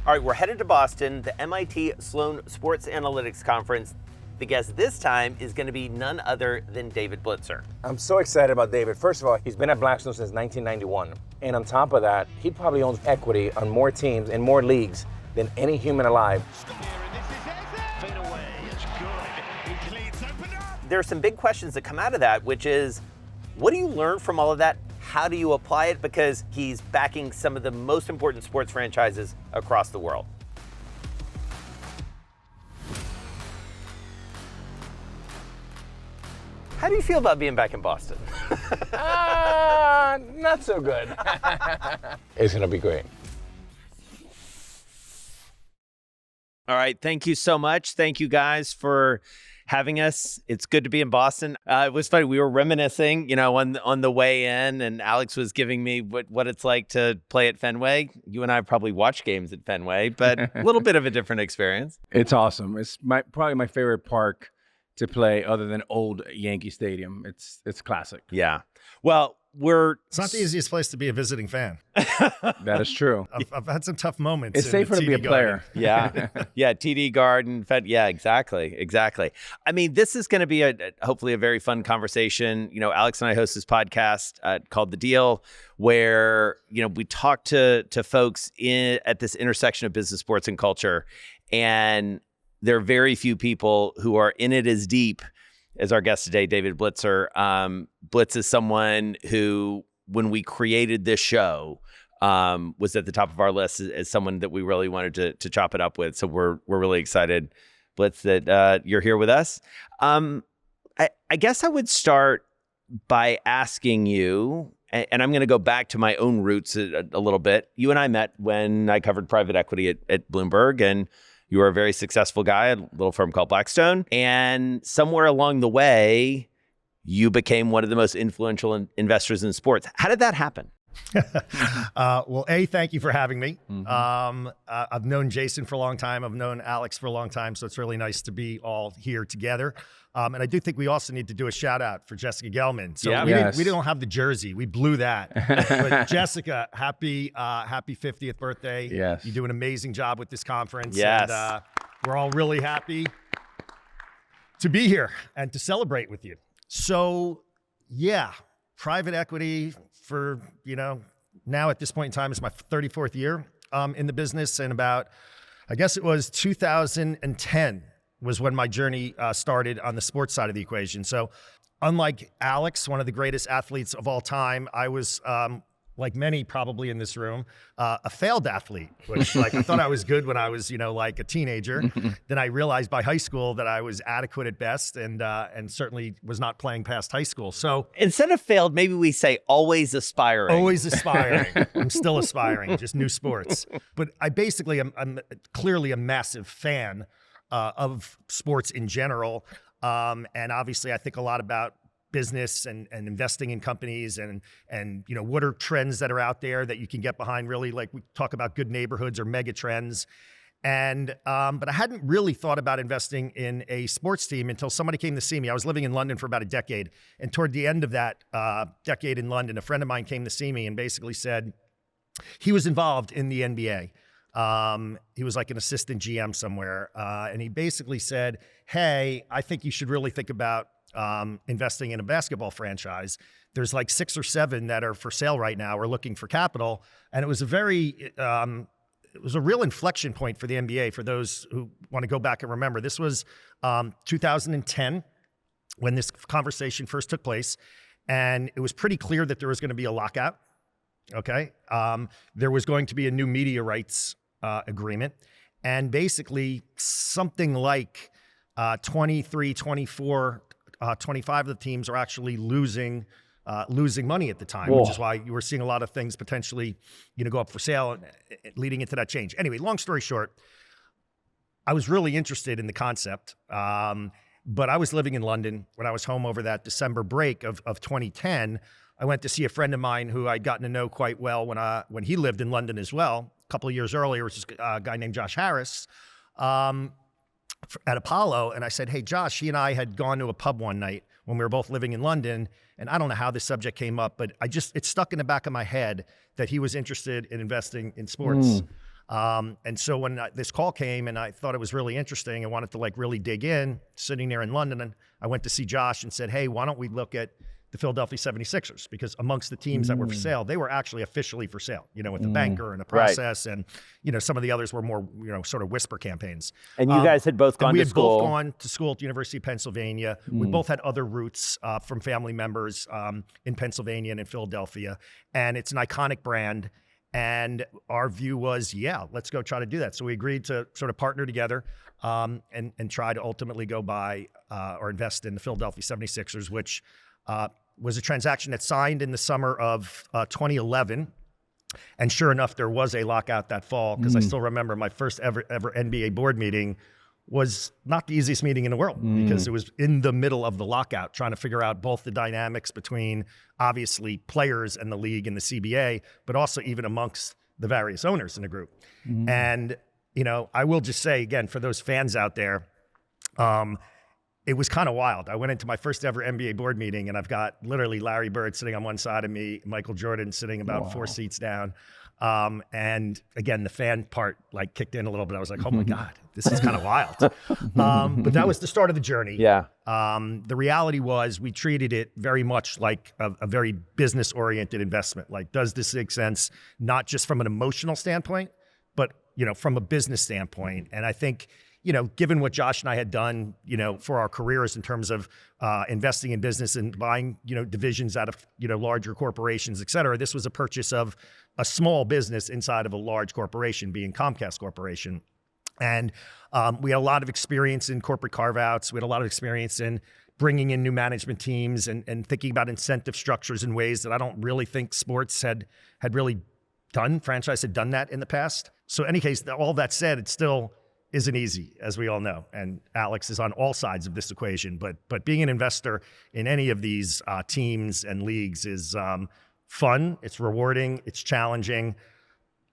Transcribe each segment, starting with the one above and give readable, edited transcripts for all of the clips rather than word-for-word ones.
All right, we're headed to Boston, the MIT Sloan Sports Analytics Conference. The guest this time is going to be none other than David Blitzer. I'm so excited about David. First of all, he's been at Blackstone since 1991. And on top of that, he probably owns equity on more teams and more leagues than any human alive. There are some big questions that come out of that, which is, what do you learn from all of that? How do you apply it? Because he's backing some of the most important sports franchises across the world. How do you feel about being back in Boston? Not so good. It's going to be great. All right, thank you so much. Thank you guys for having us. It's good to be in Boston. It was funny. We were reminiscing, on the way in, and Alex was giving me what it's like to play at Fenway. You and I probably watched games at Fenway, but a little bit of a different experience. It's awesome. It's probably my favorite park to play other than old Yankee Stadium. It's classic. Yeah. Well, It's not the easiest place to be a visiting fan. That is true. I've had some tough moments. It's safer to be a player. Yeah. Yeah. TD Garden. Yeah, exactly. I mean, this is going to be hopefully a very fun conversation. Alex and I host this podcast called The Deal, where, we talk to folks at this intersection of business, sports, and culture. And there are very few people who are in it as deep as our guest today, David Blitzer. Blitz is someone who, when we created this show, was at the top of our list as someone that we really wanted to chop it up with. So we're really excited, Blitz, that you're here with us. I guess I would start by asking you, and I'm going to go back to my own roots a little bit. You and I met when I covered private equity at Bloomberg, and you were a very successful guy at a little firm called Blackstone. And somewhere along the way, you became one of the most influential investors in sports. How did that happen? Well, thank you for having me. Mm-hmm. I've known Jason for a long time. I've known Alex for a long time. So it's really nice to be all here together. And I do think we also need to do a shout out for Jessica Gelman. So we don't have the jersey. We blew that. But Jessica, happy 50th birthday. Yes. You do an amazing job with this conference. Yes. And we're all really happy to be here and to celebrate with you. So yeah, private equity for, now at this point in time, it's my 34th year in the business. And I guess it was 2010 was when my journey started on the sports side of the equation. So unlike Alex, one of the greatest athletes of all time, I was, like many probably in this room, a failed athlete, which I thought I was good when I was, like a teenager. Then I realized by high school that I was adequate at best and certainly was not playing past high school. So instead of failed, maybe we say always aspiring. Always aspiring. I'm still aspiring, just new sports. But I basically I'm clearly a massive fan of sports in general. And obviously I think a lot about business and investing in companies and what are trends that are out there that you can get behind, really, like we talk about good neighborhoods or mega trends. And but I hadn't really thought about investing in a sports team until somebody came to see me. I was living in London for about a decade. And toward the end of that decade in London, a friend of mine came to see me and basically said he was involved in the NBA. He was like an assistant GM somewhere. And he basically said, hey, I think you should really think about investing in a basketball franchise. There's like 6 or 7 that are for sale right now or looking for capital. And it was it was a real inflection point for the NBA for those who want to go back and remember. This was 2010 when this conversation first took place. And it was pretty clear that there was going to be a lockout. Okay. There was going to be a new media rights agreement. And basically something like 23, 24, 25 of the teams are actually losing money at the time, which is why you were seeing a lot of things potentially, go up for sale leading into that change. Anyway, long story short, I was really interested in the concept, but I was living in London when I was home over that December break of 2010. I went to see a friend of mine who I'd gotten to know quite well when he lived in London as well, a couple of years earlier, which is a guy named Josh Harris. At Apollo, and I said, hey, Josh, he and I had gone to a pub one night when we were both living in London, and I don't know how this subject came up, but it stuck in the back of my head that he was interested in investing in sports. And so when this call came and I thought it was really interesting and wanted to like really dig in, sitting there in London, and I went to see Josh and said, hey, why don't we look at the Philadelphia 76ers? Because amongst the teams that were for sale, they were actually officially for sale, with the banker and the process. And, some of the others were more, sort of whisper campaigns. And you guys had both gone to school. We had both gone to school at the University of Pennsylvania. We both had other roots from family members in Pennsylvania and in Philadelphia. And it's an iconic brand. And our view was, yeah, let's go try to do that. So we agreed to sort of partner together and try to ultimately go buy or invest in the Philadelphia 76ers, which was a transaction that signed in the summer of 2011. And sure enough, there was a lockout that fall, because I still remember my first ever NBA board meeting was not the easiest meeting in the world, because it was in the middle of the lockout, trying to figure out both the dynamics between obviously players and the league and the CBA, but also even amongst the various owners in the group. And, I will just say again, for those fans out there, it was kind of wild. I went into my first ever NBA board meeting and I've got literally Larry Bird sitting on one side of me, Michael Jordan sitting about 4 seats down. And again, the fan part like kicked in a little bit. I was like, oh my God, this is kind of wild. But that was the start of the journey. Yeah. The reality was we treated it very much like a very business oriented investment. Like, does this make sense? Not just from an emotional standpoint, but, from a business standpoint. And I think, given what Josh and I had done, for our careers in terms of investing in business and buying, divisions out of, larger corporations, et cetera, this was a purchase of a small business inside of a large corporation, being Comcast Corporation. And we had a lot of experience in corporate carve-outs. We had a lot of experience in bringing in new management teams and thinking about incentive structures in ways that I don't really think sports had really done. Franchise had done that in the past. So in any case, all that said, it still isn't easy, as we all know. And Alex is on all sides of this equation. But being an investor in any of these teams and leagues is fun. It's rewarding. It's challenging.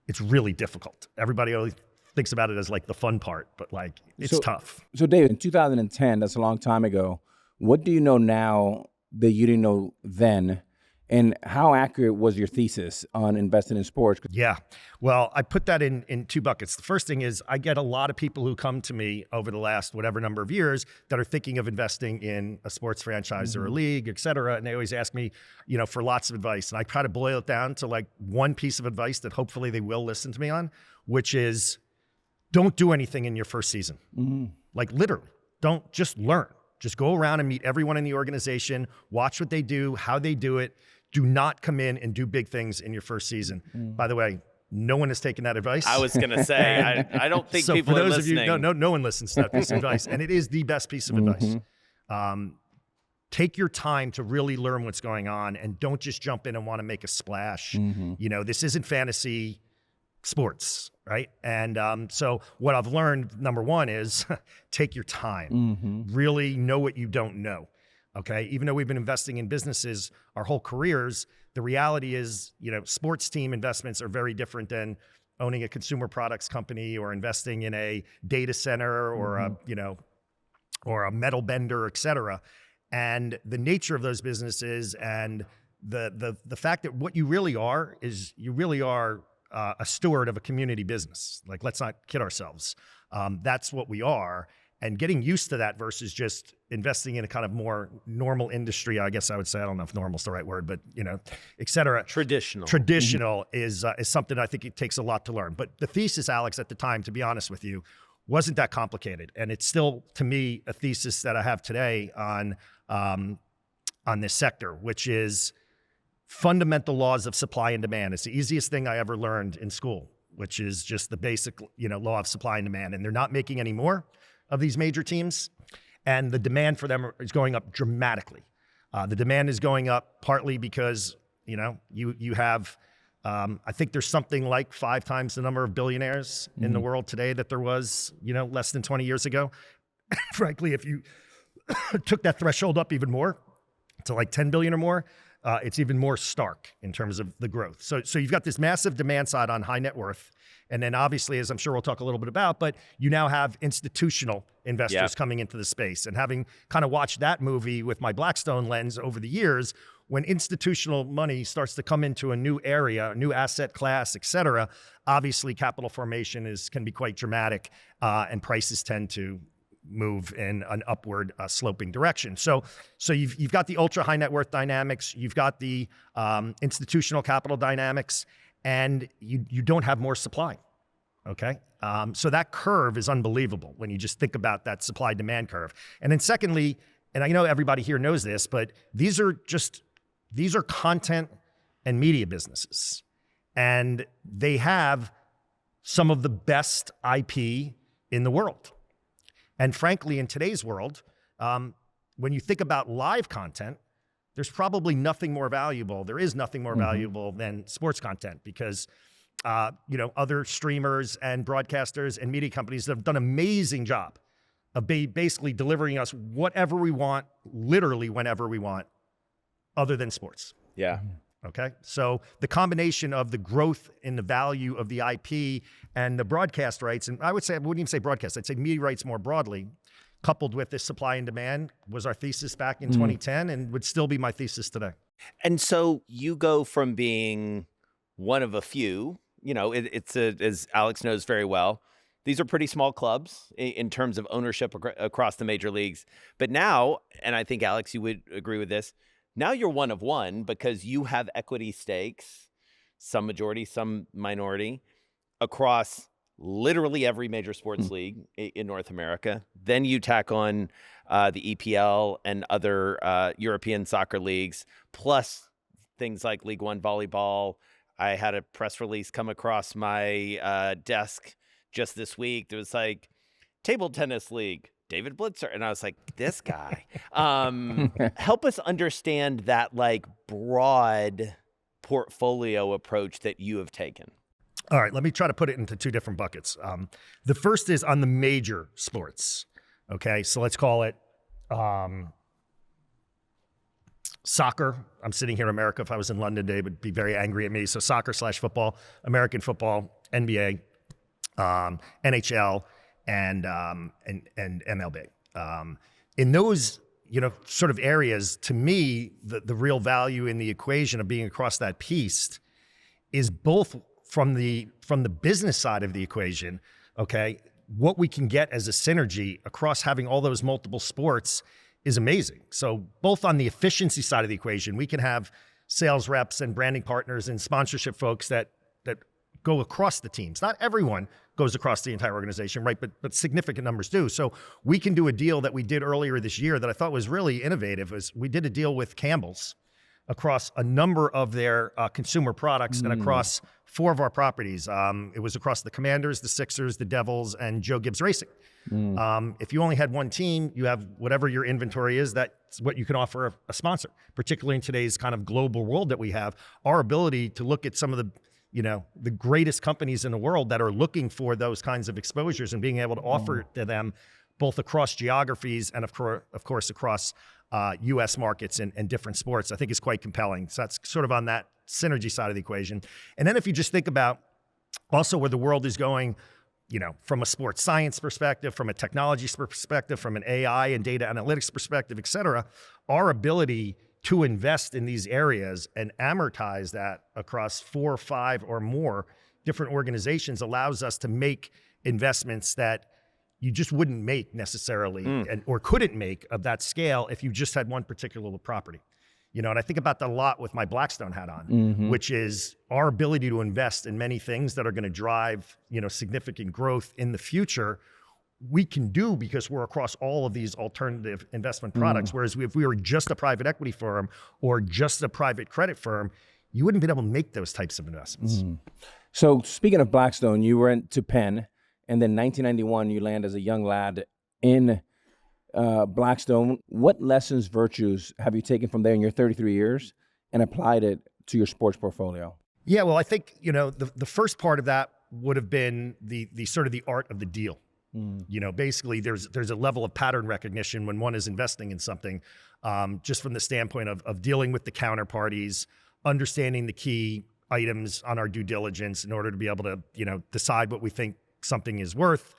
It's really difficult. Everybody always thinks about it as like the fun part, but like it's tough. So David, in 2010, that's a long time ago. What do you know now that you didn't know then? And how accurate was your thesis on investing in sports? Yeah, well, I put that in 2 buckets. The first thing is I get a lot of people who come to me over the last whatever number of years that are thinking of investing in a sports franchise or a league, et cetera. And they always ask me, for lots of advice. And I try to boil it down to like one piece of advice that hopefully they will listen to me on, which is don't do anything in your first season. Like literally, don't just learn. Just go around and meet everyone in the organization, watch what they do, how they do it. Do not come in and do big things in your first season. By the way, no one has taken that advice. I was going to say, I don't think people for are those listening. of you, no one listens to that piece of advice. And it is the best piece of advice. Take your time to really learn what's going on and don't just jump in and want to make a splash. This isn't fantasy sports, right? And so what I've learned, number one, is take your time. Really know what you don't know. Okay, even though we've been investing in businesses our whole careers, the reality is, sports team investments are very different than owning a consumer products company or investing in a data center or a metal bender, et cetera. And the nature of those businesses and the fact that what you really are is you really are a steward of a community business. Like, let's not kid ourselves. That's what we are. And getting used to that versus just investing in a kind of more normal industry, I guess I would say, I don't know if normal is the right word, but, et cetera. Traditional is something I think it takes a lot to learn. But the thesis, Alex, at the time, to be honest with you, wasn't that complicated. And it's still, to me, a thesis that I have today on this sector, which is fundamental laws of supply and demand. It's the easiest thing I ever learned in school, which is just the basic, law of supply and demand. And they're not making any more of these major teams, and the demand for them is going up dramatically. The demand is going up partly because, you have, I think there's something like 5 times the number of billionaires in the world today that there was, less than 20 years ago. Frankly, if you took that threshold up even more to like 10 billion or more, it's even more stark in terms of the growth. So you've got this massive demand side on high net worth. And then obviously, as I'm sure we'll talk a little bit about, but you now have institutional investors coming into the space. And having kind of watched that movie with my Blackstone lens over the years, when institutional money starts to come into a new area, a new asset class, et cetera, obviously capital formation can be quite dramatic, and prices tend to move in an upward sloping direction. So you've got the ultra high net worth dynamics, you've got the institutional capital dynamics, and you don't have more supply, okay? So that curve is unbelievable when you just think about that supply demand curve. And then secondly, and I know everybody here knows this, but these are content and media businesses. And they have some of the best IP in the world. And frankly, in today's world, when you think about live content, there's probably nothing more valuable. There is nothing more valuable than sports content because, other streamers and broadcasters and media companies have done an amazing job of basically delivering us whatever we want, literally whenever we want, other than sports. Yeah. Okay. So the combination of the growth in the value of the IP and the broadcast rights, and I wouldn't even say broadcast, I'd say media rights more broadly, coupled with this supply and demand was our thesis back in 2010 and would still be my thesis today. And so you go from being one of a few, as Alex knows very well, these are pretty small clubs in terms of ownership across the major leagues. But now, and I think, Alex, you would agree with this, now you're one of one because you have equity stakes, some majority, some minority, across literally every major sports league in North America. Then you tack on the EPL and other European soccer leagues, plus things like League One volleyball. I had a press release come across my desk just this week. There was like table tennis league, David Blitzer. And I was like, this guy. Help us understand that like broad portfolio approach that you have taken. All right, let me try to put it into two different buckets. The first is on the major sports. Okay, so let's call it soccer. I'm sitting here in America. If I was in London, they would be very angry at me. So soccer/football, American football, NBA, NHL, and MLB. In those sort of areas, to me, the real value in the equation of being across that piece is both from the business side of the equation, okay, what we can get as a synergy across having all those multiple sports is amazing. So both on the efficiency side of the equation, we can have sales reps and branding partners and sponsorship folks that go across the teams. Not everyone goes across the entire organization, right? But significant numbers do. So we can do a deal that we did earlier this year that I thought was really innovative. We did a deal with Campbell's across a number of their consumer products and across 4 of our properties. It was across the Commanders, the Sixers, the Devils, and Joe Gibbs Racing. If you only had one team, you have whatever your inventory is, that's what you can offer a sponsor, particularly in today's kind of global world that we have. Our ability to look at some of the greatest companies in the world that are looking for those kinds of exposures and being able to offer to them both across geographies and of course across U.S. markets and different sports, I think is quite compelling. So that's sort of on that synergy side of the equation. And then if you just think about also where the world is going, from a sports science perspective, from a technology perspective, from an AI and data analytics perspective, et cetera, our ability to invest in these areas and amortize that across 4 or 5 or more different organizations allows us to make investments that you just wouldn't make necessarily or couldn't make of that scale if you just had one particular property. And I think about that a lot with my Blackstone hat on, which is our ability to invest in many things that are going to drive, significant growth in the future. We can do because we're across all of these alternative investment products. Whereas if we were just a private equity firm or just a private credit firm, you wouldn't be able to make those types of investments. So speaking of Blackstone, you went to Penn, and then 1991, you land as a young lad in Blackstone. What lessons, virtues have you taken from there in your 33 years and applied it to your sports portfolio? Yeah, well, I think, the first part of that would have been the sort of the art of the deal. Basically there's a level of pattern recognition when one is investing in something, just from the standpoint of dealing with the counterparties, understanding the key items on our due diligence in order to be able to, decide what we think something is worth,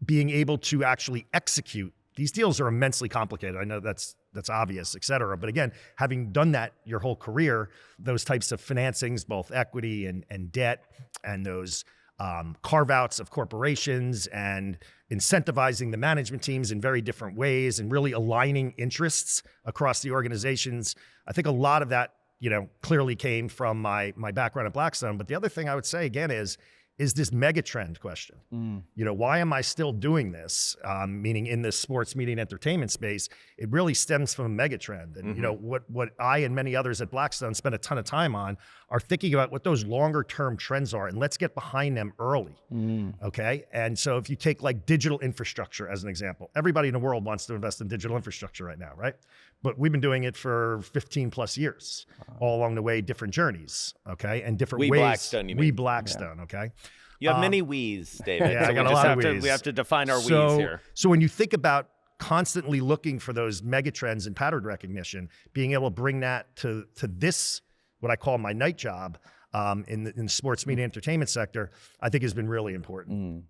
being able to actually execute. These deals are immensely complicated. I know that's obvious, et cetera. But again, having done that your whole career, those types of financings, both equity and debt, and those carve-outs of corporations, and incentivizing the management teams in very different ways, and really aligning interests across the organizations. I think a lot of that, clearly came from my background at Blackstone. But the other thing I would say again is this mega trend question. Why am I still doing this? Meaning in this sports media and entertainment space, it really stems from a mega trend. And what I and many others at Blackstone spend a ton of time on are thinking about what those longer term trends are, and let's get behind them early. Okay. And so if you take like digital infrastructure as an example, everybody in the world wants to invest in digital infrastructure right now, right? But we've been doing it for 15 plus years, all along the way, different journeys, okay? And different ways. Blackstone, you mean. We Blackstone, okay? You have many we's, David. Yeah, so I got a lot of we's. We have to define our we's here. So when you think about constantly looking for those mega trends and pattern recognition, being able to bring that to this, what I call my night job, in the sports media entertainment sector, I think has been really important.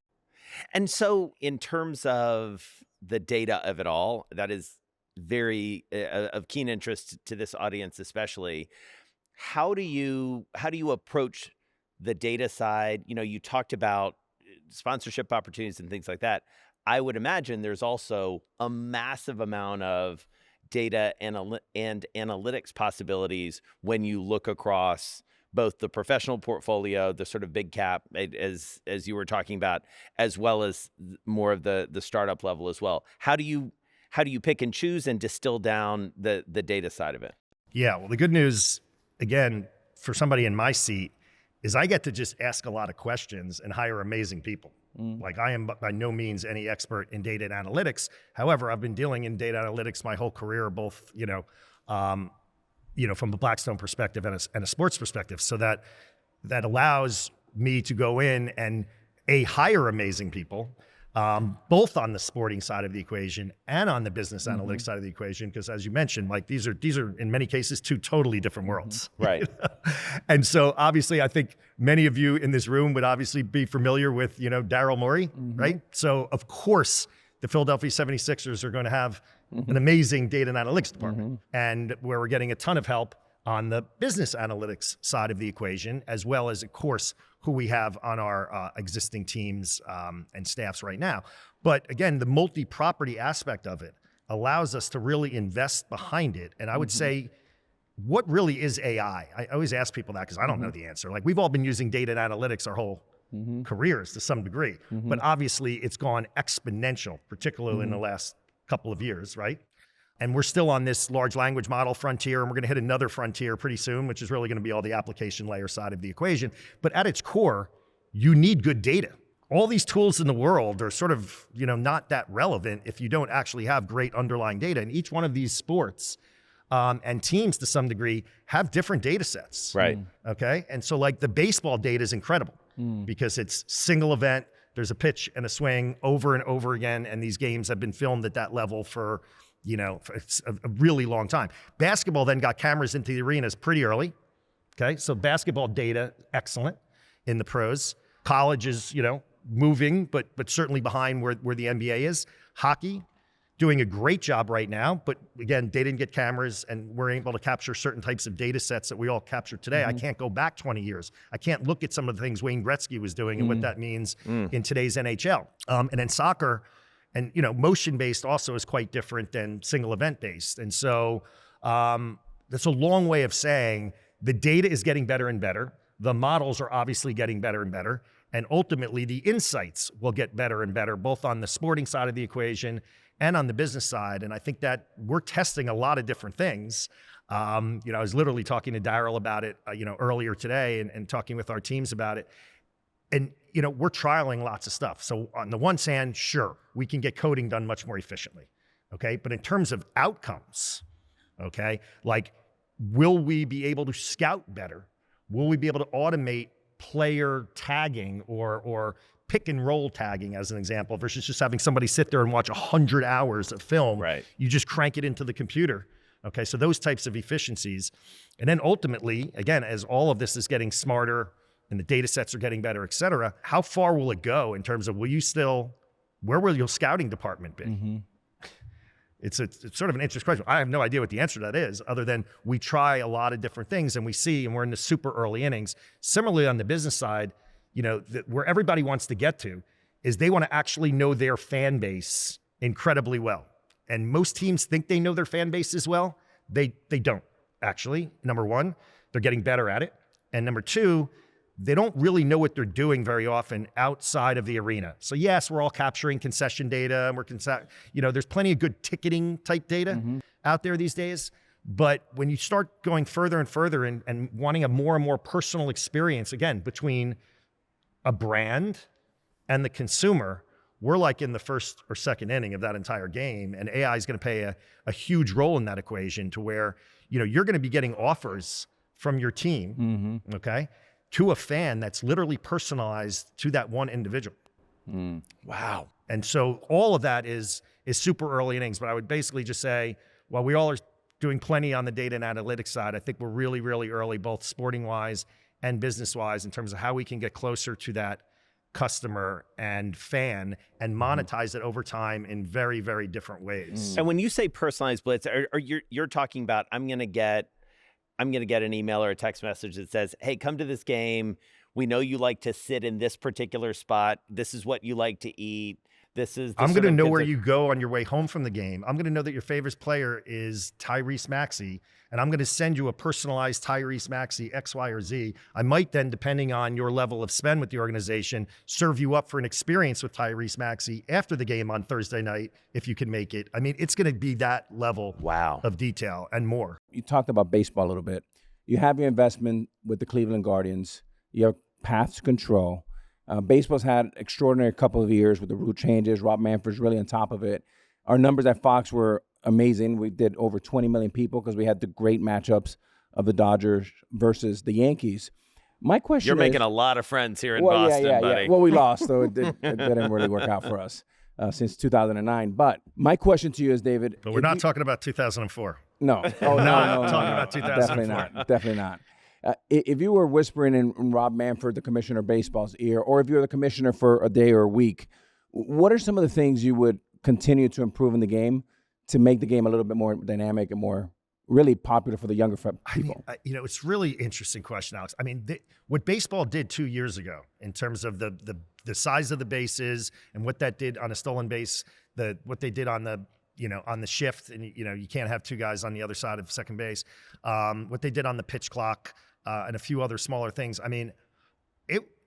And so in terms of the data of it all, that is very of keen interest to this audience, especially. How do you approach the data side? You talked about sponsorship opportunities and things like that. I would imagine there's also a massive amount of data and analytics possibilities when you look across both the professional portfolio, the sort of big cap, as you were talking about, as well as more of the startup level as well. How do you pick and choose and distill down the data side of it? Yeah, well, the good news, again, for somebody in my seat, is I get to just ask a lot of questions and hire amazing people. Like, I am by no means any expert in data and analytics. However, I've been dealing in data analytics my whole career, both, from a Blackstone perspective and a sports perspective. So that allows me to go in and hire amazing people, both on the sporting side of the equation and on the business analytics side of the equation. Because as you mentioned, like these are in many cases two totally different worlds. Right. And so obviously I think many of you in this room would obviously be familiar with, Daryl Morey, right? So of course the Philadelphia 76ers are going to have an amazing data and analytics department, and where we're getting a ton of help on the business analytics side of the equation, as well as, of course, who we have on our existing teams and staffs right now. But again, the multi-property aspect of it allows us to really invest behind it. And I would say, what really is AI? I always ask people that because I don't know the answer. Like, we've all been using data and analytics our whole careers to some degree, but obviously it's gone exponential, particularly in the last couple of years, right? And we're still on this large language model frontier, and we're going to hit another frontier pretty soon, which is really going to be all the application layer side of the equation. But at its core, you need good data. All these tools in the world are sort of, not that relevant if you don't actually have great underlying data. And each one of these sports and teams, to some degree, have different data sets. Right. Okay. And so, like, the baseball data is incredible because it's single event. There's a pitch and a swing over and over again, and these games have been filmed at that level for a really long time. Basketball then got cameras into the arenas pretty early. Okay, so basketball data, excellent in the pros. College is, moving, but certainly behind where the NBA is. Hockey, doing a great job right now, but again, they didn't get cameras, and we're able to capture certain types of data sets that we all capture today. I can't go back 20 years. I can't look at some of the things Wayne Gretzky was doing and what that means in today's NHL. And then soccer, and motion-based also is quite different than single event-based. And so that's a long way of saying the data is getting better and better. The models are obviously getting better and better. And ultimately, the insights will get better and better, both on the sporting side of the equation and on the business side. And I think that we're testing a lot of different things. I was literally talking to Daryl about it, earlier today, and talking with our teams about it. And, we're trialing lots of stuff. So on the one hand, sure, we can get coding done much more efficiently. Okay. But in terms of outcomes, okay, like, will we be able to scout better? Will we be able to automate player tagging or pick and roll tagging as an example versus just having somebody sit there and watch 100 hours of film. Right. You just crank it into the computer. Okay, so those types of efficiencies. And then ultimately, again, as all of this is getting smarter and the data sets are getting better, et cetera, how far will it go in terms of where will your scouting department be? It's sort of an interesting question. I have no idea what the answer to that is, other than we try a lot of different things and we see, and we're in the super early innings. Similarly, on the business side, where everybody wants to get to is they want to actually know their fan base incredibly well. And most teams think they know their fan base as well. They don't, actually. Number one, they're getting better at it. And number two, they don't really know what they're doing very often outside of the arena. So yes, we're all capturing concession data, and there's plenty of good ticketing type data out there these days. But when you start going further and further and wanting a more and more personal experience, again, between a brand and the consumer, we're like in the first or second inning of that entire game. And AI is going to play a huge role in that equation to where, you're going to be getting offers from your team, okay, to a fan that's literally personalized to that one individual. Wow. And so all of that is super early innings. But I would basically just say, while we all are doing plenty on the data and analytics side, I think we're really, really early, both sporting-wise and business-wise, in terms of how we can get closer to that customer and fan and monetize it over time in very, very different ways. And when you say personalized blitz, you're talking about I'm going to get an email or a text message that says, hey, come to this game. We know you like to sit in this particular spot. This is what you like to eat. I'm going to know where you go on your way home from the game. I'm going to know that your favorite player is Tyrese Maxey, and I'm going to send you a personalized Tyrese Maxey X, Y, or Z. I might then, depending on your level of spend with the organization, serve you up for an experience with Tyrese Maxey after the game on Thursday night, if you can make it. I mean, it's going to be that level of detail and more. You talked about baseball a little bit. You have your investment with the Cleveland Guardians. You have paths to control. Baseball's had extraordinary couple of years with the rule changes. Rob Manfred's really on top of it. Our numbers at Fox were amazing. We did over 20 million people because we had the great matchups of the Dodgers versus the Yankees. My question You're making a lot of friends here in well, Boston, buddy. Yeah. Well, we lost, so it didn't really work out for us since 2009. But my question to you is, David. But we're not talking about 2004. No. Oh, no, talking about 2004. Definitely not. If you were whispering in Rob Manfred, the commissioner of baseball's ear, or if you're the commissioner for a day or a week, what are some of the things you would continue to improve in the game to make the game a little bit more dynamic and more really popular for the younger people? It's really interesting question, Alex. I mean, what baseball did 2 years ago in terms of the size of the bases and what that did on a stolen base, what they did on the shift, and you can't have two guys on the other side of second base. What they did on the pitch clock. And a few other smaller things. I mean,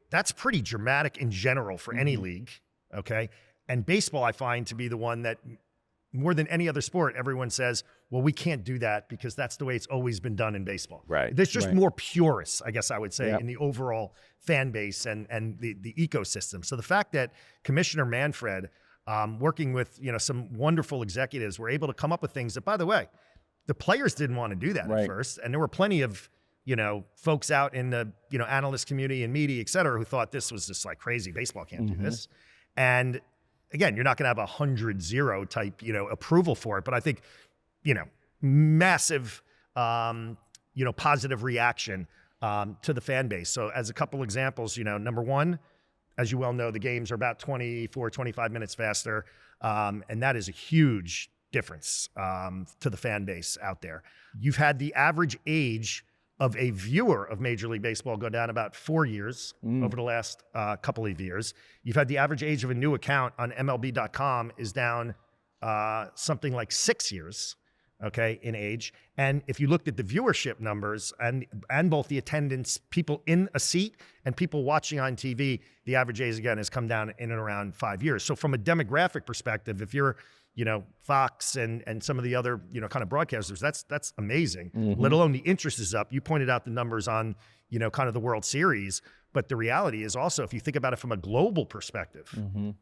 that's pretty dramatic in general for any league, okay? And baseball, I find to be the one that, more than any other sport, everyone says, well, we can't do that because that's the way it's always been done in baseball. Right. There's just more purists, I guess I would say, in the overall fan base and the ecosystem. So the fact that Commissioner Manfred, working with some wonderful executives, were able to come up with things that, by the way, the players didn't want to do that at first. And there were plenty of folks out in the, analyst community and media, et cetera, who thought this was just like crazy. Baseball can't do this. And again, you're not going to have 100-0 type, approval for it. But I think, massive, positive reaction to the fan base. So as a couple examples, number one, as you well know, the games are about 24, 25 minutes faster. And that is a huge difference to the fan base out there. You've had the average age of a viewer of Major League Baseball go down about 4 years over the last couple of years. You've had the average age of a new account on MLB.com is down something like 6 years, okay, in age. And if you looked at the viewership numbers and both the attendance, people in a seat and people watching on TV, the average age, again, has come down in and around 5 years. So from a demographic perspective, if you're Fox and some of the other, kind of broadcasters, that's amazing. Let alone the interest is up. You pointed out the numbers on, kind of the World Series, but the reality is also, if you think about it from a global perspective,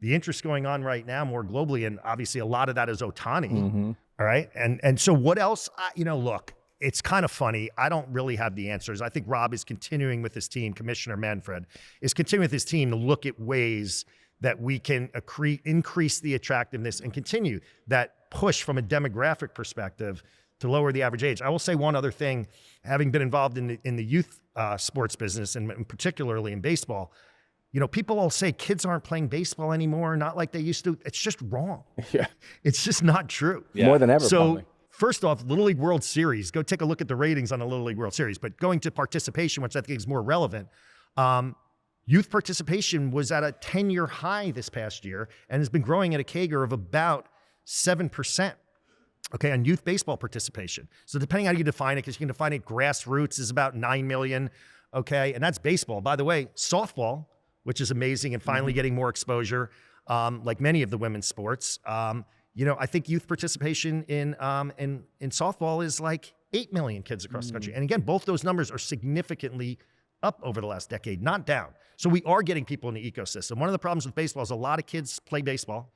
the interest going on right now more globally, and obviously a lot of that is Ohtani. All right. And so what else, look, it's kind of funny. I don't really have the answers. I think Rob is continuing with his team, Commissioner Manfred, is continuing with his team to look at ways that we can increase the attractiveness and continue that push from a demographic perspective to lower the average age. I will say one other thing, having been involved in the youth sports business, and particularly in baseball, people all say kids aren't playing baseball anymore, not like they used to. It's just wrong. Yeah. It's just not true. Yeah. More than ever, So probably. First off, Little League World Series, go take a look at the ratings on the Little League World Series, but going to participation, which I think is more relevant, youth participation was at a 10-year high this past year and has been growing at a CAGR of about 7%, okay, on youth baseball participation. So depending on how you define it, because you can define it, grassroots is about 9 million, okay, and that's baseball. By the way, softball, which is amazing and finally getting more exposure, like many of the women's sports, I think youth participation in softball is like 8 million kids across the country. And again, both those numbers are significantly up over the last decade, not down. So we are getting people in the ecosystem. One of the problems with baseball is a lot of kids play baseball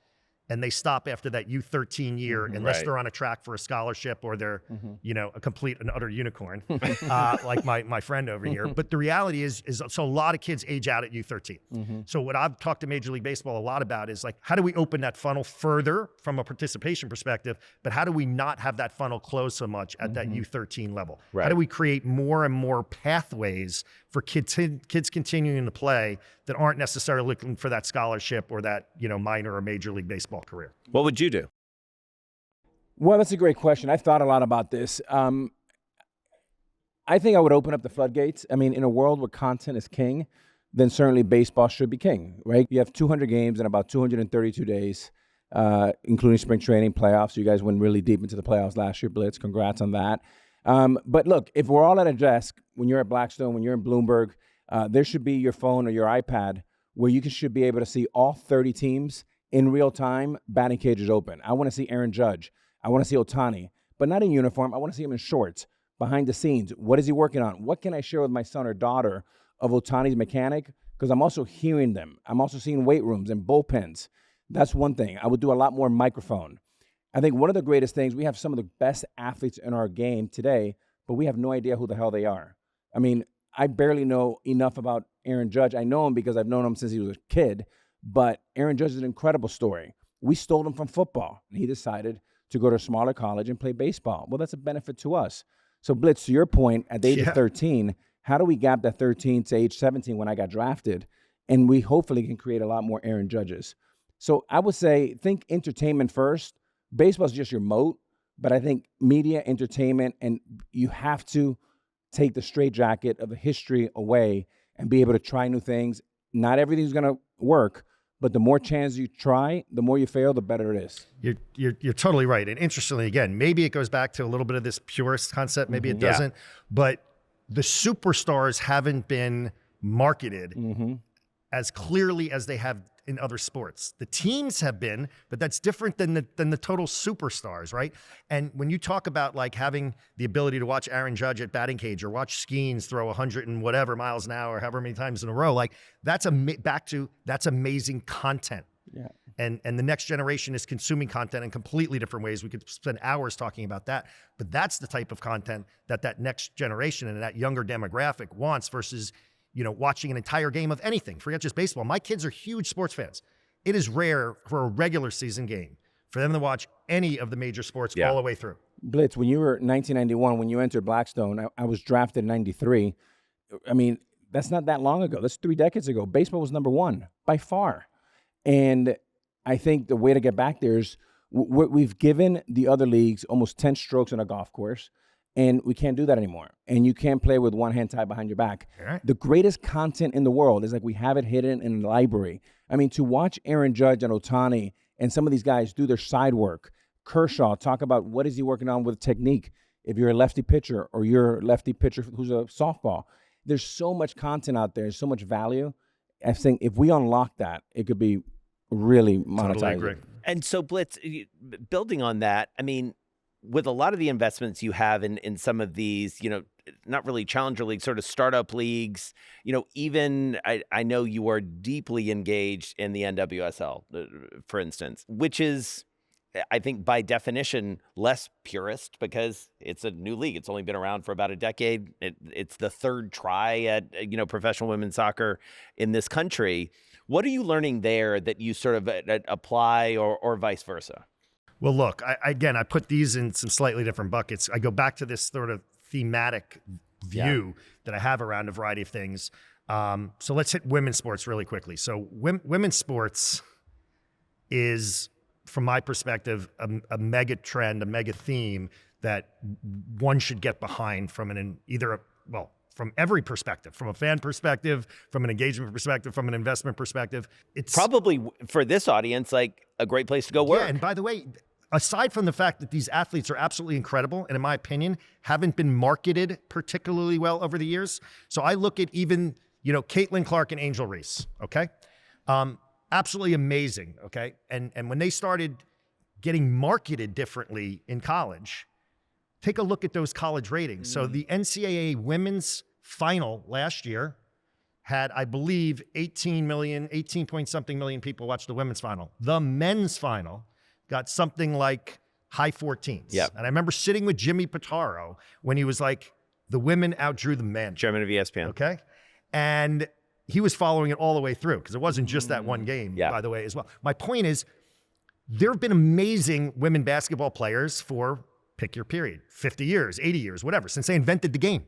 and they stop after that U13 year unless they're on a track for a scholarship or they're, a complete and utter unicorn, like my friend over here. But the reality is so a lot of kids age out at U13. So what I've talked to Major League Baseball a lot about is like, how do we open that funnel further from a participation perspective, but how do we not have that funnel close so much at that U13 level? Right. How do we create more and more pathways for kids continuing to play that aren't necessarily looking for that scholarship or that, minor or Major League Baseball career? What would you do? Well, that's a great question. I've thought a lot about this. I think I would open up the floodgates. I mean, in a world where content is king, then certainly baseball should be king, right? You have 200 games in about 232 days, including spring training, playoffs. You guys went really deep into the playoffs last year, Blitz. Congrats on that. But look, if we're all at a desk, when you're at Blackstone, when you're in Bloomberg, there should be your phone or your iPad where you should be able to see all 30 teams in real time, batting cages open. I want to see Aaron Judge. I want to see Ohtani, but not in uniform. I want to see him in shorts, behind the scenes. What is he working on? What can I share with my son or daughter of Ohtani's mechanic? Because I'm also hearing them. I'm also seeing weight rooms and bullpens. That's one thing. I would do a lot more microphone. I think one of the greatest things, we have some of the best athletes in our game today, but we have no idea who the hell they are. I mean, I barely know enough about Aaron Judge. I know him because I've known him since he was a kid, but Aaron Judge is an incredible story. We stole him from football, and he decided to go to a smaller college and play baseball. Well, that's a benefit to us. So, Blitz, to your point, at the age of 13, how do we gap that 13 to age 17 when I got drafted? And we hopefully can create a lot more Aaron Judges. So I would say think entertainment first. Baseball is just your moat, but I think media, entertainment, and you have to take the straitjacket of the history away and be able to try new things. Not everything's going to work, but the more chances you try, the more you fail, the better it is. You're totally right. And interestingly, again, maybe it goes back to a little bit of this purist concept. Maybe it doesn't. But the superstars haven't been marketed as clearly as they have in other sports. The teams have been, but that's different than the total superstars, right? And when you talk about like having the ability to watch Aaron Judge at batting cage or watch Skeens throw 100 and whatever miles an hour, however many times in a row, like that's amazing content. Yeah. And the next generation is consuming content in completely different ways. We could spend hours talking about that, but that's the type of content that next generation and that younger demographic wants versus watching an entire game of anything. Forget just baseball. My kids are huge sports fans. It is rare for a regular season game for them to watch any of the major sports all the way through. Blitz, when you were 1991, when you entered Blackstone, I was drafted in 93. I mean, that's not that long ago. That's 3 decades ago. Baseball was number one by far. And I think the way to get back there is we've given the other leagues almost 10 strokes on a golf course. And we can't do that anymore. And you can't play with one hand tied behind your back. Right. The greatest content in the world is like we have it hidden in the library. I mean, to watch Aaron Judge and Ohtani and some of these guys do their side work. Kershaw, talk about what is he working on with technique. If you're a lefty pitcher or you're a lefty pitcher who's a softball, there's so much content out there, so much value. I think if we unlock that, it could be really monetized. Totally agree. And so, Blitz, building on that, I mean, with a lot of the investments you have in some of these, not really challenger leagues, sort of startup leagues, even I know you are deeply engaged in the NWSL, for instance, which is I think by definition, less purist because it's a new league. It's only been around for about a decade. It's the third try at, professional women's soccer in this country. What are you learning there that you sort of apply or vice versa? Well, look, I put these in some slightly different buckets. I go back to this sort of thematic view that I have around a variety of things. So let's hit women's sports really quickly. So women's sports is, from my perspective, a mega trend, a mega theme that one should get behind from from every perspective, from a fan perspective, from an engagement perspective, from an investment perspective. It's probably, for this audience, like a great place to go work. Yeah, and by the way, aside from the fact that these athletes are absolutely incredible, and in my opinion, haven't been marketed particularly well over the years. So I look at even, Caitlin Clark and Angel Reese, okay? Absolutely amazing, okay? And when they started getting marketed differently in college, take a look at those college ratings. So the NCAA women's final last year had, I believe, 18 point something million people watch the women's final. The men's final got something like high 14s. Yeah. And I remember sitting with Jimmy Pitaro when he was like, the women outdrew the men. Chairman of ESPN. Okay. And he was following it all the way through because it wasn't just that one game, by the way, as well. My point is, there have been amazing women basketball players for, pick your period, 50 years, 80 years, whatever, since they invented the game.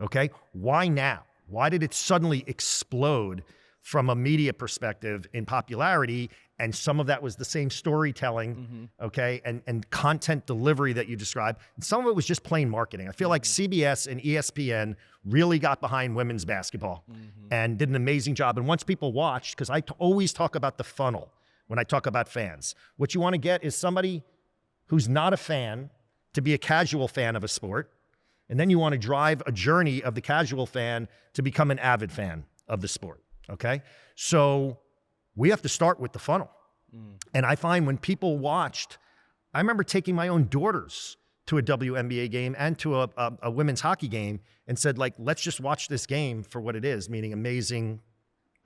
Okay. Why now? Why did it suddenly explode from a media perspective in popularity? And some of that was the same storytelling, okay, and content delivery that you described. And some of it was just plain marketing. I feel like CBS and ESPN really got behind women's basketball and did an amazing job. And once people watched, because I always talk about the funnel when I talk about fans, what you want to get is somebody who's not a fan to be a casual fan of a sport. And then you want to drive a journey of the casual fan to become an avid fan of the sport, okay? So we have to start with the funnel. And I find when people watched, I remember taking my own daughters to a WNBA game and to a women's hockey game and said, like, let's just watch this game for what it is, meaning amazing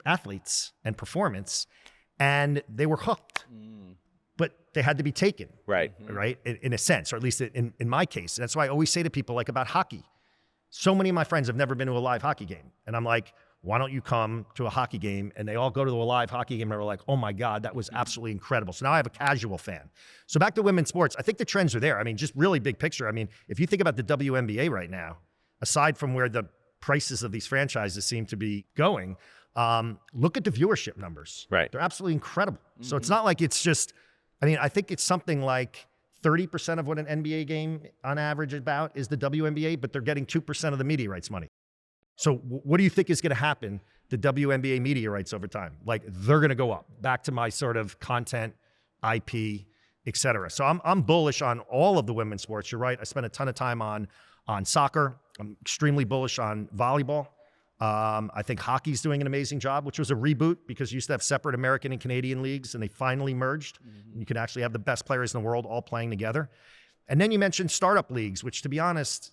athletes and performance. And they were hooked, but they had to be taken. Right. Right. In a sense, or at least in my case. That's why I always say to people, like, about hockey. So many of my friends have never been to a live hockey game. And I'm like, why don't you come to a hockey game? And they all go to a live hockey game and are like, oh my God, that was absolutely incredible. So now I have a casual fan. So back to women's sports, I think the trends are there. I mean, just really big picture. I mean, if you think about the WNBA right now, aside from where the prices of these franchises seem to be going, look at the viewership numbers. Right. They're absolutely incredible. So it's not like it's just, I think it's something like 30% of what an NBA game on average about is the WNBA, but they're getting 2% of the media rights money. So what do you think is going to happen to WNBA media rights over time? Like, they're going to go up, back to my sort of content, IP, et cetera. So I'm bullish on all of the women's sports. You're right. I spent a ton of time on soccer. I'm extremely bullish on volleyball. I think hockey's doing an amazing job, which was a reboot because you used to have separate American and Canadian leagues, and they finally merged. You can actually have the best players in the world all playing together. And then you mentioned startup leagues, which, to be honest,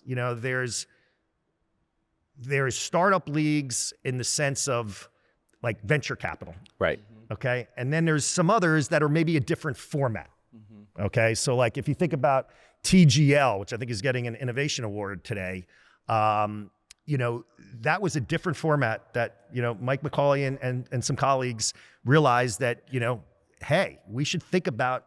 there's startup leagues in the sense of like venture capital. Right. Okay. And then there's some others that are maybe a different format. Okay. So like if you think about TGL, which I think is getting an innovation award today, that was a different format that, Mike McCauley and some colleagues realized that, hey, we should think about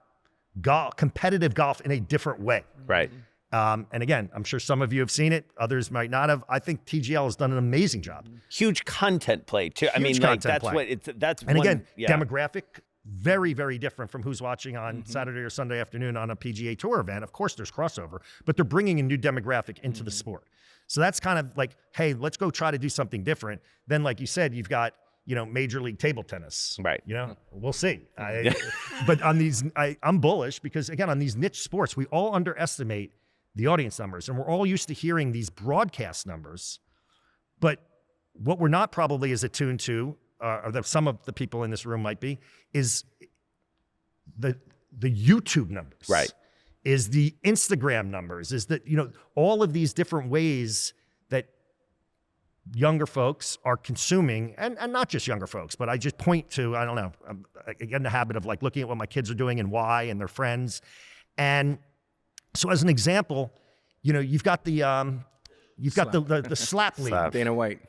competitive golf in a different way. Right. And again, I'm sure some of you have seen it. Others might not have. I think TGL has done an amazing job. Huge content play too. Demographic, very, very different from who's watching on Saturday or Sunday afternoon on a PGA Tour event. Of course, there's crossover, but they're bringing a new demographic into the sport. So that's kind of like, hey, let's go try to do something different. Then, like you said, you've got, Major League Table Tennis. Right. We'll see. But on these, I'm bullish because, again, on these niche sports, we all underestimate the audience numbers, and we're all used to hearing these broadcast numbers. But what we're not probably as attuned to, or that some of the people in this room might be, is the YouTube numbers. Right. Is the Instagram numbers, is that, all of these different ways that younger folks are consuming, and not just younger folks, but I just point to, I don't know, I get in the habit of like looking at what my kids are doing and why and their friends. And so as an example, you've got the slap league.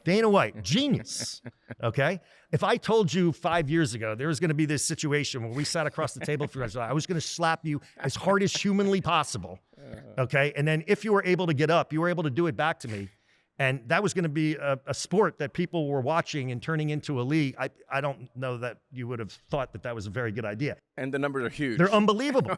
Dana White, genius. Okay. If I told you 5 years ago there was going to be this situation where we sat across the table for I was going to slap you as hard as humanly possible. Okay. And then if you were able to get up, you were able to do it back to me. And that was going to be a sport that people were watching and turning into a league. I don't know that you would have thought that was a very good idea. And the numbers are huge. They're unbelievable.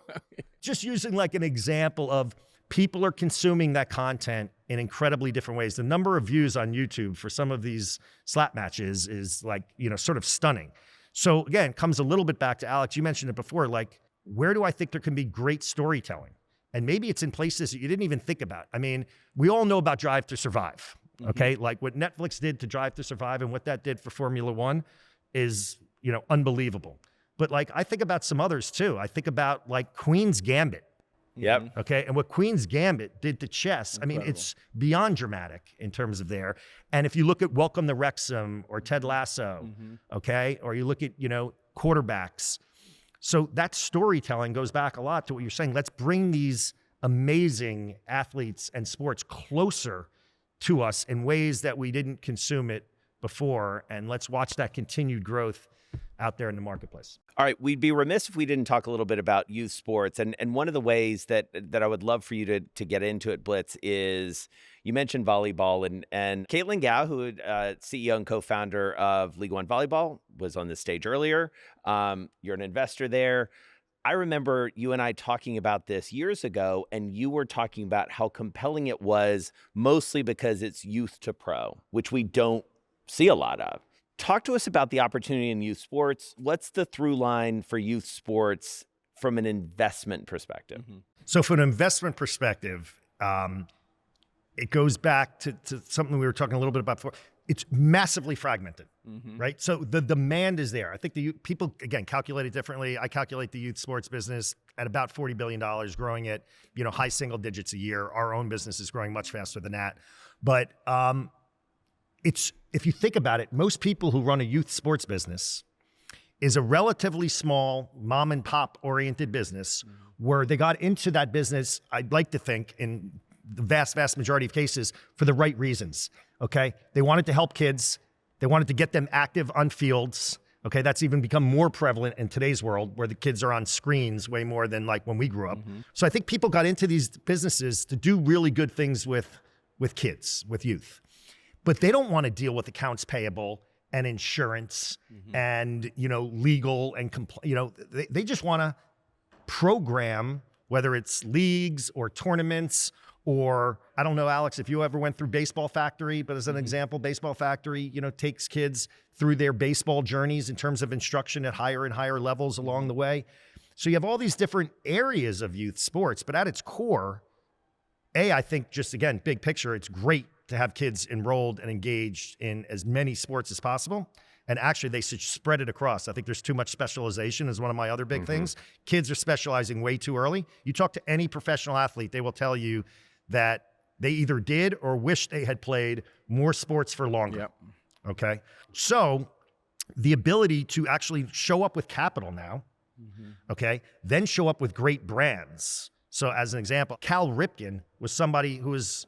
Just using like an example of people are consuming that content in incredibly different ways. The number of views on YouTube for some of these slap matches is like, sort of stunning. So again, comes a little bit back to Alex. You mentioned it before, like, where do I think there can be great storytelling? And maybe it's in places that you didn't even think about. I mean, we all know about Drive to Survive, okay? Like what Netflix did to Drive to Survive and what that did for Formula One is, unbelievable. But like, I think about some others too. I think about like Queen's Gambit. Yep. Okay. And what Queen's Gambit did to chess, Incredible. I mean, it's beyond dramatic in terms of there. And if you look at Welcome to Wrexham or Ted Lasso, okay, or you look at, quarterbacks. So that storytelling goes back a lot to what you're saying. Let's bring these amazing athletes and sports closer to us in ways that we didn't consume it before. And let's watch that continued growth out there in the marketplace. All right, we'd be remiss if we didn't talk a little bit about youth sports. And one of the ways that I would love for you to get into it, Blitz, is you mentioned volleyball. And Caitlin Gao, who CEO and co-founder of League One Volleyball, was on this stage earlier. You're an investor there. I remember you and I talking about this years ago, and you were talking about how compelling it was, mostly because it's youth to pro, which we don't see a lot of. Talk to us about the opportunity in youth sports. What's the through line for youth sports from an investment perspective? So from an investment perspective, it goes back to something we were talking a little bit about before. It's massively fragmented, right? So the demand is there. I think people, again, calculate it differently. I calculate the youth sports business at about $40 billion, growing at high single digits a year. Our own business is growing much faster than that. But if you think about it, most people who run a youth sports business is a relatively small mom and pop oriented business where they got into that business, I'd like to think, in the vast, vast majority of cases, for the right reasons, okay? They wanted to help kids. They wanted to get them active on fields, okay? That's even become more prevalent in today's world where the kids are on screens way more than like when we grew up. So I think people got into these businesses to do really good things with kids, with youth. But they don't want to deal with accounts payable and insurance and, legal and, they just want to program, whether it's leagues or tournaments or, I don't know, Alex, if you ever went through Baseball Factory, but as an example, Baseball Factory, takes kids through their baseball journeys in terms of instruction at higher and higher levels along the way. So you have all these different areas of youth sports, but at its core, I think just, again, big picture, it's great to have kids enrolled and engaged in as many sports as possible. And actually, they should spread it across. I think there's too much specialization is one of my other big things. Kids are specializing way too early. You talk to any professional athlete, they will tell you that they either did or wish they had played more sports for longer. Okay? So the ability to actually show up with capital now, okay, then show up with great brands. So as an example, Cal Ripken was somebody who was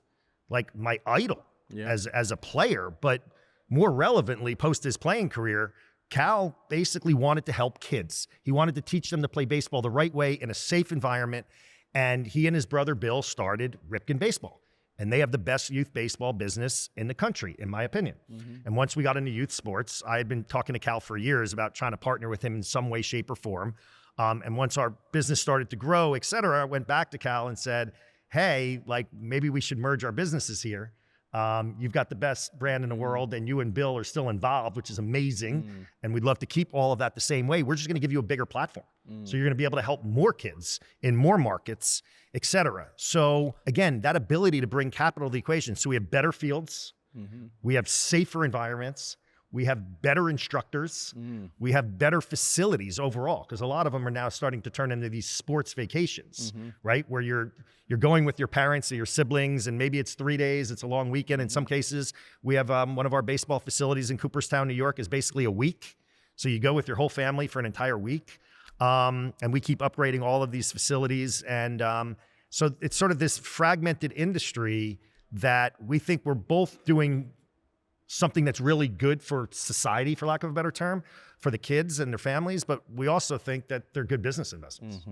like my idol as a player, but more relevantly, post his playing career, Cal basically wanted to help kids. He wanted to teach them to play baseball the right way in a safe environment. And he and his brother Bill started Ripken Baseball. And they have the best youth baseball business in the country, in my opinion. And once we got into youth sports, I had been talking to Cal for years about trying to partner with him in some way, shape, or form. And once our business started to grow, et cetera, I went back to Cal and said, hey, like maybe we should merge our businesses here. You've got the best brand in the world and you and Bill are still involved, which is amazing. And we'd love to keep all of that the same way. We're just going to give you a bigger platform. So you're going to be able to help more kids in more markets, et cetera. So again, that ability to bring capital to the equation. So we have better fields. We have safer environments. We have better instructors. We have better facilities overall, because a lot of them are now starting to turn into these sports vacations, right? Where you're going with your parents or your siblings, and maybe it's 3 days, it's a long weekend. In some cases, we have one of our baseball facilities in Cooperstown, New York, is basically a week. So you go with your whole family for an entire week. And we keep upgrading all of these facilities. And so it's sort of this fragmented industry that we think we're both doing something that's really good for society, for lack of a better term, for the kids and their families. But we also think that they're good business investments.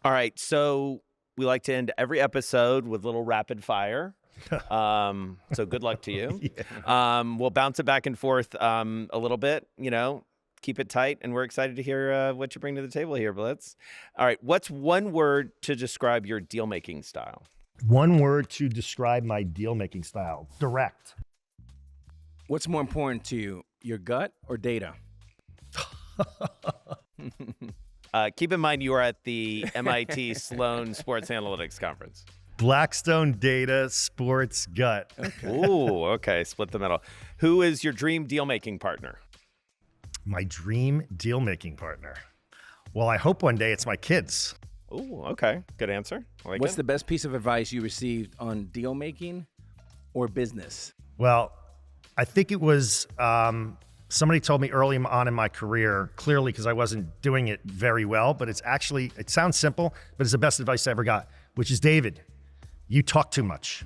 All right. So we like to end every episode with a little rapid fire. So good luck to you. We'll bounce it back and forth a little bit, keep it tight. And we're excited to hear what you bring to the table here, Blitz. All right. What's one word to describe your deal-making style? One word to describe my deal-making style: direct. What's more important to you, your gut or data? Keep in mind you are at the MIT Sloan Sports Analytics Conference. Blackstone, data, sports, gut. Okay. Ooh, okay. Split the middle. Who is your dream deal-making partner? My dream deal-making partner. Well, I hope one day it's my kids. Ooh, okay. Good answer. What's the best piece of advice you received on deal-making or business? Well, I think it was somebody told me early on in my career, clearly because I wasn't doing it very well, but it sounds simple, but it's the best advice I ever got, which is, David, you talk too much.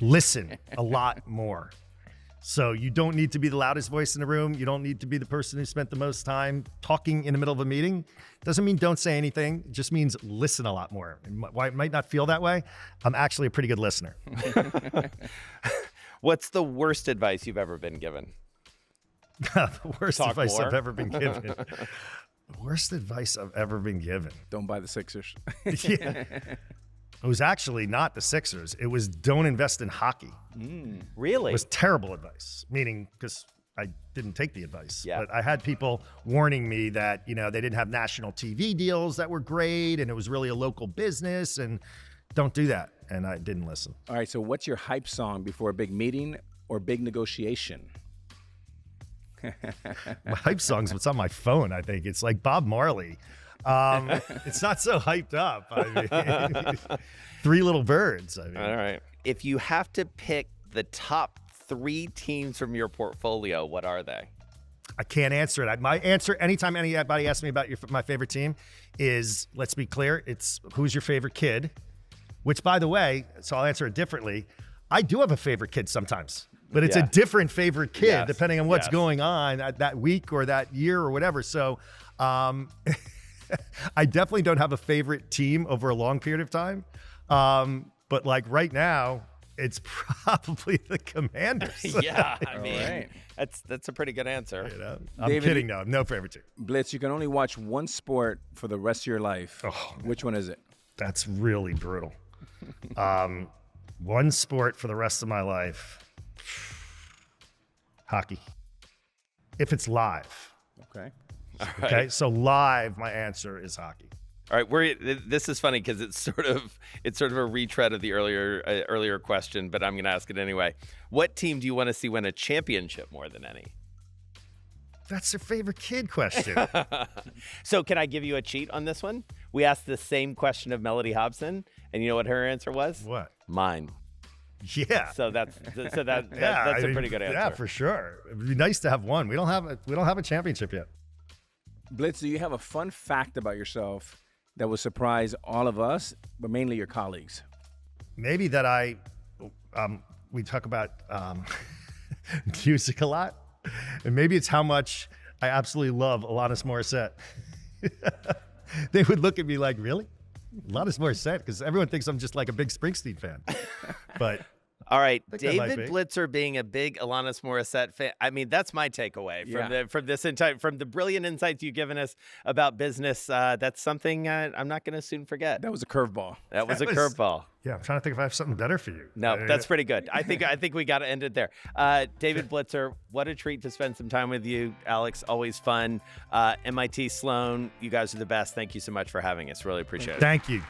Listen a lot more. So you don't need to be the loudest voice in the room. You don't need to be the person who spent the most time talking in the middle of a meeting. Doesn't mean don't say anything. It just means listen a lot more. And why it might not feel that way, I'm actually a pretty good listener. What's the worst advice you've ever been given? The worst advice I've ever been given. Worst advice I've ever been given. Don't buy the Sixers. Yeah. It was actually not the Sixers. It was don't invest in hockey. Really? It was terrible advice, meaning because I didn't take the advice. Yeah. But I had people warning me that, they didn't have national TV deals that were great, and it was really a local business, and don't do that. And I didn't listen. All right, so what's your hype song before a big meeting or big negotiation? My hype song's what's on my phone, I think. It's like Bob Marley. It's not so hyped up. I mean, Three Little Birds. I mean. All right. If you have to pick the top 3 teams from your portfolio, what are they? I can't answer it. My answer, anytime anybody asks me about my favorite team, is, let's be clear, it's who's your favorite kid? Which, by the way, so I'll answer it differently. I do have a favorite kid sometimes, but it's a different favorite kid depending on what's going on that week or that year or whatever. So I definitely don't have a favorite team over a long period of time. But like right now, it's probably the Commanders. Yeah, I mean, that's a pretty good answer. I'm David, kidding, no. No favorite team. Blitz, you can only watch one sport for the rest of your life. Oh, which one is it? That's really brutal. One sport for the rest of my life. Hockey. If it's live. Okay. All right. Okay, so live, my answer is hockey. All right, this is funny because it's sort of a retread of the earlier question, but I'm going to ask it anyway. What team do you want to see win a championship more than any? That's their favorite kid question. So can I give you a cheat on this one? We asked the same question of Melody Hobson, and you know what her answer was? What? Mine. Yeah. So that's a pretty good answer. Yeah, for sure. It'd be nice to have one. We don't have a championship yet. Blitz, do you have a fun fact about yourself that will surprise all of us, but mainly your colleagues? Maybe that we talk about music a lot, and maybe it's how much I absolutely love Alanis Morissette. They would look at me like, really? Alanis Morissette? Because everyone thinks I'm just like a big Springsteen fan. But all right, David Blitzer being a big Alanis Morissette fan. I mean, that's my takeaway from the brilliant insights you've given us about business. That's something I'm not going to soon forget. That was a curveball. That was a curveball. Yeah, I'm trying to think if I have something better for you. No, that's pretty good. I think we got to end it there. David Blitzer, what a treat to spend some time with you. Alex, always fun. MIT Sloan, you guys are the best. Thank you so much for having us. Really appreciate it. Thank you.